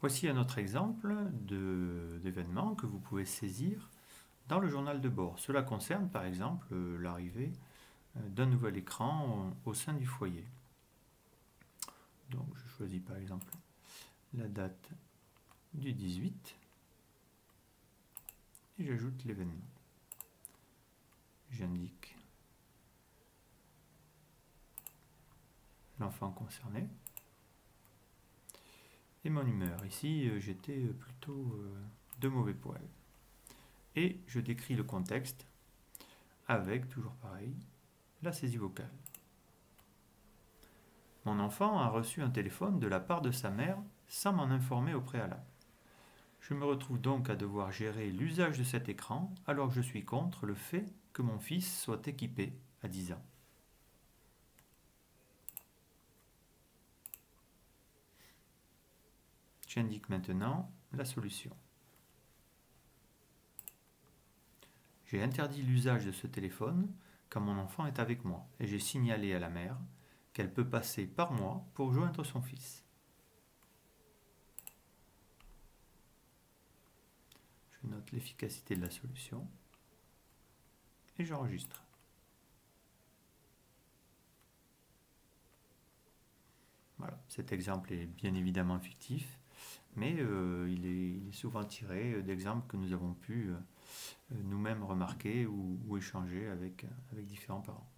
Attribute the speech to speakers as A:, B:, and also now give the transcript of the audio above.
A: Voici un autre exemple d'événement que vous pouvez saisir dans le journal de bord. Cela concerne par exemple l'arrivée d'un nouvel écran au sein du foyer. Donc je choisis par exemple la date du 18 et j'ajoute l'événement. J'indique l'enfant concerné et mon humeur. Ici j'étais plutôt de mauvais poil. Et je décris le contexte avec, toujours pareil, la saisie vocale. Mon enfant a reçu un téléphone de la part de sa mère sans m'en informer au préalable. Je me retrouve donc à devoir gérer l'usage de cet écran alors que je suis contre le fait que mon fils soit équipé à 10 ans. J'indique maintenant la solution. J'ai interdit l'usage de ce téléphone quand mon enfant est avec moi et j'ai signalé à la mère qu'elle peut passer par moi pour joindre son fils. Je note l'efficacité de la solution et j'enregistre. Voilà, cet exemple est bien évidemment fictif, mais il est souvent tiré d'exemples que nous avons pu nous-mêmes remarquer ou échanger avec différents parents.